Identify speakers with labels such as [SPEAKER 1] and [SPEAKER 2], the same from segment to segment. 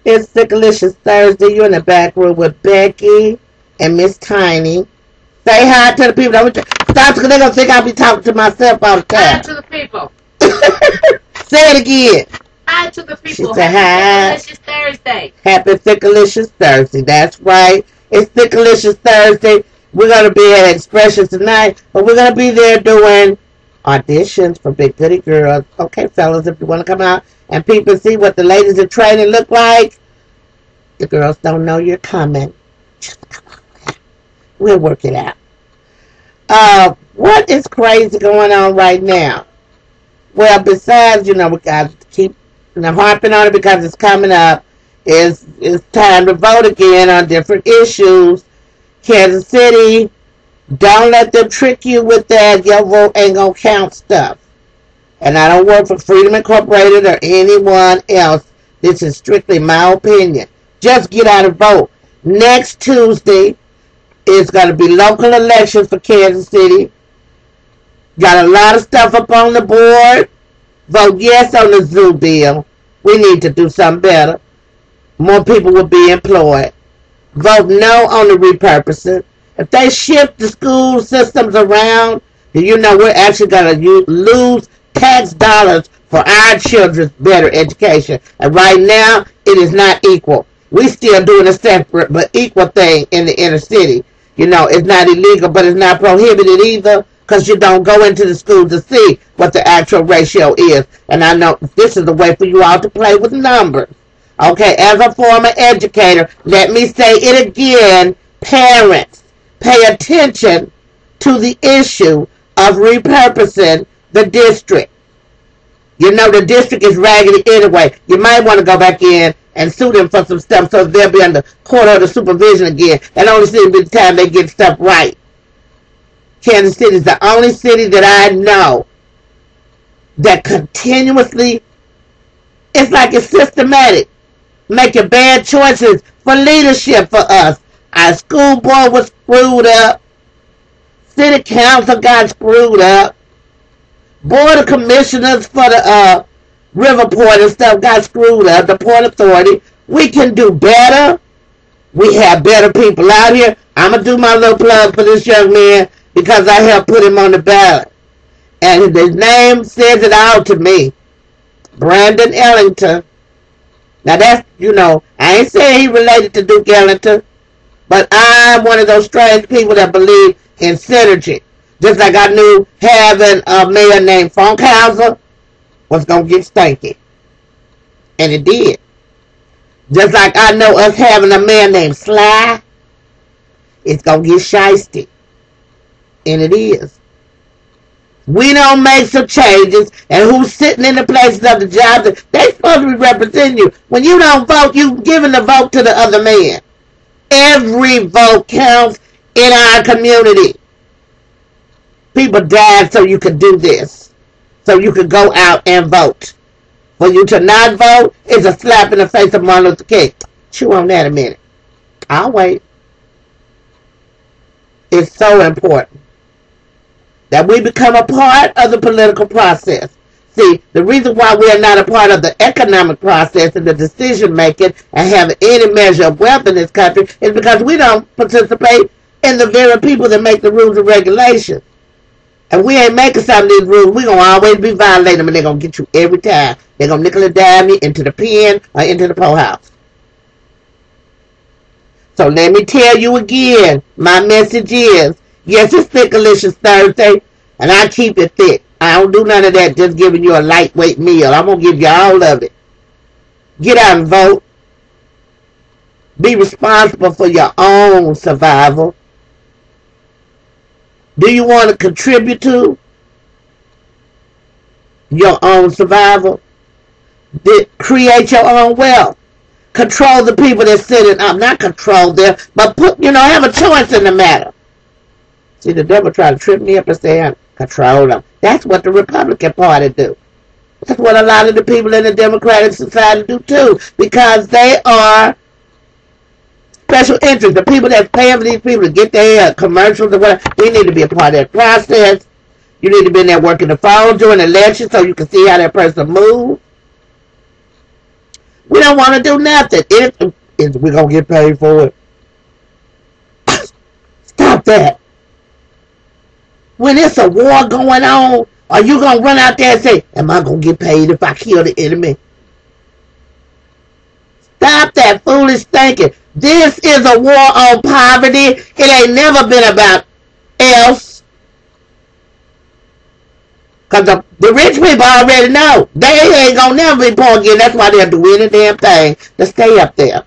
[SPEAKER 1] It's Sickalicious Thursday. You're in the back room with Becky and Miss Tiny. Say hi to the people. Stop, because they're going to think I'll be talking to myself all the time.
[SPEAKER 2] Hi to the people.
[SPEAKER 1] Say it again.
[SPEAKER 2] Hi to the people.
[SPEAKER 1] She said hi.
[SPEAKER 2] Sickalicious Thursday.
[SPEAKER 1] Happy Sickalicious Thursday. That's right. It's Sickalicious Thursday. We're going to be at Expressions tonight, but we're going to be there doing auditions for Big Goody Girls. Okay, fellas, if you want to come out and people see what the ladies in training look like, the girls don't know you're coming. Just come on. We'll work it out. What is crazy going on right now? Well, besides, we got to keep harping on it because it's coming up. It's time to vote again on different issues. Kansas City, don't let them trick you with that your vote ain't gonna count stuff. And I don't work for Freedom Incorporated or anyone else. This is strictly my opinion. Just get out and vote. Next Tuesday is going to be local elections for Kansas City. Got a lot of stuff up on the board. Vote yes on the zoo bill. We need to do something better. More people will be employed. Vote no on the repurposing. If they shift the school systems around, we're actually going to lose tax dollars for our children's better education. And right now, it is not equal. We still doing a separate but equal thing in the inner city. It's not illegal, but it's not prohibited either, because you don't go into the school to see what the actual ratio is. And I know this is the way for you all to play with numbers. Okay, as a former educator, let me say it again. Parents, pay attention to the issue of repurposing the district. The district is raggedy anyway. You might want to go back in and sue them for some stuff so they'll be under court order supervision again. That only seems to be the time they get stuff right. Kansas City is the only city that I know that continuously, it's like it's systematic, making bad choices for leadership for us. Our school board was screwed up. City council got screwed up. Board of commissioners for the Riverport and stuff got screwed up. The Port Authority. We can do better. We have better people out here. I'm going to do my little plug for this young man because I helped put him on the ballot. And his name says it all to me. Brandon Ellington. Now that's, I ain't saying he related to Duke Ellington, but I'm one of those strange people that believe in synergy. Just like I knew having a mayor named Funkhauser was going to get stanky. And it did. Just like I know us having a man named Sly, it's going to get shiesty. And it is. We don't make some changes, and who's sitting in the places of the jobs, they supposed to be representing you. When you don't vote, you giving the vote to the other man. Every vote counts in our community. People died so you could do this. So you could go out and vote. For you to not vote is a slap in the face of Martin Luther King. Chew on that a minute. I'll wait. It's so important that we become a part of the political process. See, the reason why we are not a part of the economic process and the decision making and have any measure of wealth in this country is because we don't participate in the very people that make the rules and regulations. And we ain't making some of these rules. We're going to always be violating them, and they're going to get you every time. They're going to nickel and dime you into the pen or into the poorhouse. So let me tell you again, my message is, yes, it's Sickalicious Thursday, and I keep it thick. I don't do none of that just giving you a lightweight meal. I'm going to give you all of it. Get out and vote. Be responsible for your own survival. Do you want to contribute to your own survival? Create your own wealth. Control the people that sit in, not control them, but have a choice in the matter. See, the devil tried to trip me up and say, control them. That's what the Republican Party do. That's what a lot of the people in the Democratic Society do too, because they are special interest. The people that's paying for these people to get their commercials or whatever, we need to be a part of that process. You need to be in there working the phone during the election so you can see how that person moves. We don't want to do nothing. We're going to get paid for it. Stop that. When it's a war going on, are you going to run out there and say, am I going to get paid if I kill the enemy? Stop that foolish thinking. This is a war on poverty. It ain't never been about else. Because the rich people already know. They ain't going to never be poor again. That's why they'll do any damn thing to stay up there.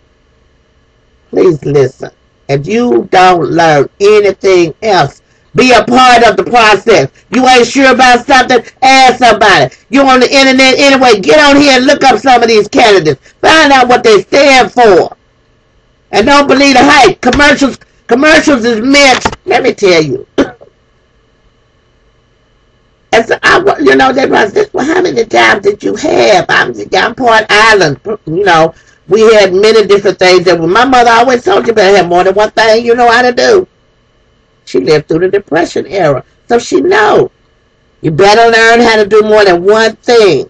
[SPEAKER 1] Please listen. If you don't learn anything else, be a part of the process. You ain't sure about something, ask somebody. You on the internet anyway, get on here and look up some of these candidates. Find out what they stand for. And don't believe the hype. Commercials is meant, let me tell you. And so they was this, well, how many jobs did you have? I'm Port Island, we had many different things that my mother always told you better have more than one thing you know how to do. She lived through the Depression era, so she know. You better learn how to do more than one thing.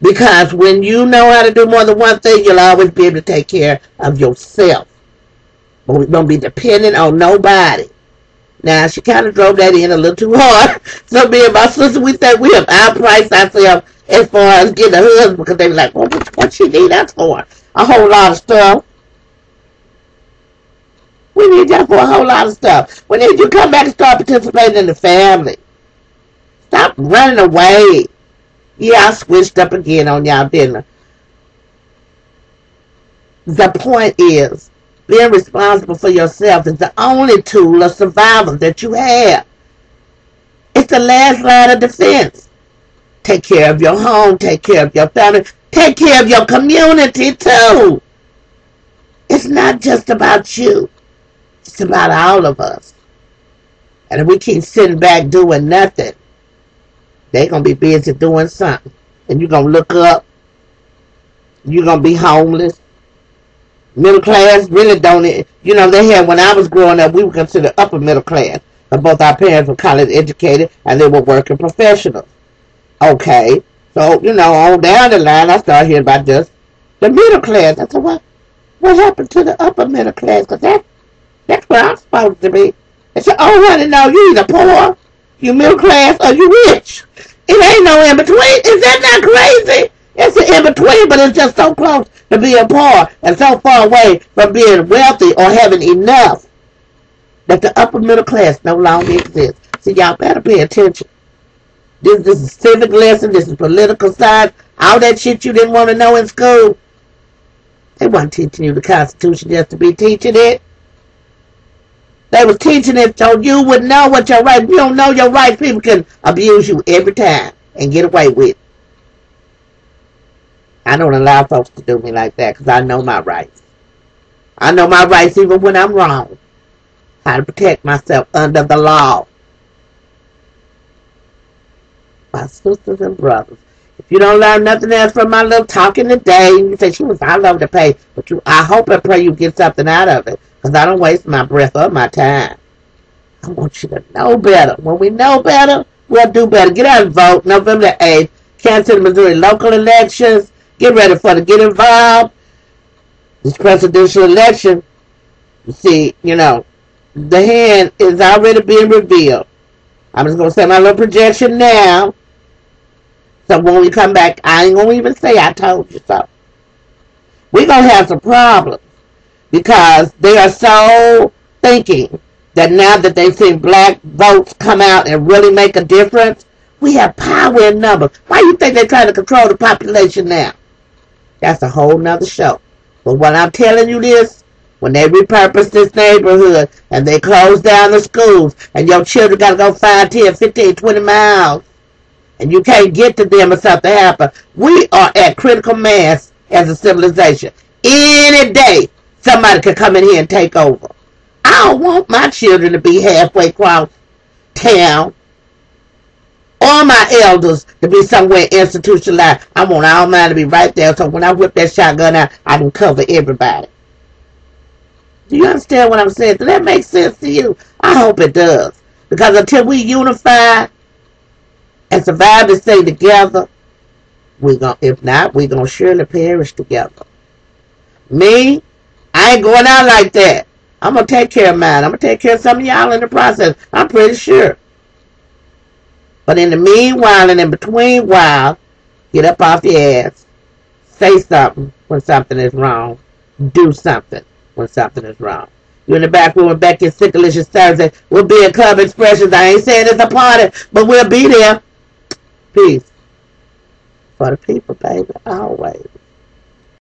[SPEAKER 1] Because when you know how to do more than one thing, you'll always be able to take care of yourself. But we don't be dependent on nobody. Now, she kind of drove that in a little too hard. So me and my sister, we think we have outpriced ourselves as far as getting a husband, because they were like, well, what she need us for? A whole lot of stuff. We need that for a whole lot of stuff. We need you to come back and start participating in the family. Stop running away. Yeah, I switched up again on y'all, didn't I? The point is, being responsible for yourself is the only tool of survival that you have. It's the last line of defense. Take care of your home, take care of your family, take care of your community too. It's not just about you. It's about all of us. And if we keep sitting back doing nothing, they're going to be busy doing something. And you're going to look up. You're going to be homeless. Middle class really don't. They had, when I was growing up, we were considered upper middle class. But both our parents were college educated and they were working professionals. Okay. So, on down the line, I started hearing about this. The middle class. I said, what happened to the upper middle class? Because that's where I'm supposed to be. They said, oh, honey, no, you either poor, you middle class, or you rich. It ain't no in between. Is that not crazy? It's an in between, but it's just so close to being poor and so far away from being wealthy or having enough that the upper middle class no longer exists. So y'all better pay attention. This is civic lesson. This is political science. All that shit you didn't want to know in school. They weren't teaching you the Constitution just to be teaching it. They was teaching it so you would know what your rights. If you don't know your rights, people can abuse you every time and get away with it. I don't allow folks to do me like that because I know my rights. I know my rights even when I'm wrong. How to protect myself under the law. My sisters and brothers. If you don't learn nothing else from my little talking today, you say she was all over the page, but I hope and pray you get something out of it. Because I don't waste my breath or my time. I want you to know better. When we know better, we'll do better. Get out and vote. November the 8th. Kansas City, Missouri local elections. Get ready get involved. This presidential election, you see, the hand is already being revealed. I'm just going to say my little projection now. So when we come back, I ain't going to even say I told you so. We're going to have some problems. Because they are so thinking that now that they've seen black votes come out and really make a difference, we have power in numbers. Why do you think they're trying to control the population now? That's a whole nother show. But what I'm telling you this, when they repurpose this neighborhood and they close down the schools and your children got to go 5, 10, 15, 20 miles and you can't get to them or something happen, we are at critical mass as a civilization. Any day, somebody could come in here and take over. I don't want my children to be halfway across town. Or my elders to be somewhere institutionalized. I want all mine to be right there. So when I whip that shotgun out, I can cover everybody. Do you understand what I'm saying? Does that make sense to you? I hope it does. Because until we unify and survive this thing together, If not, we gonna surely perish together. Me, I ain't going out like that. I'm gonna take care of mine. I'm gonna take care of some of y'all in the process. I'm pretty sure. But in the meanwhile and in between while, get up off your ass. Say something when something is wrong. Do something when something is wrong. You in the back room with Becky Sickalicious Thursday. We'll be at Club Expressions. I ain't saying it's a party, but we'll be there. Peace. For the people, baby. Always.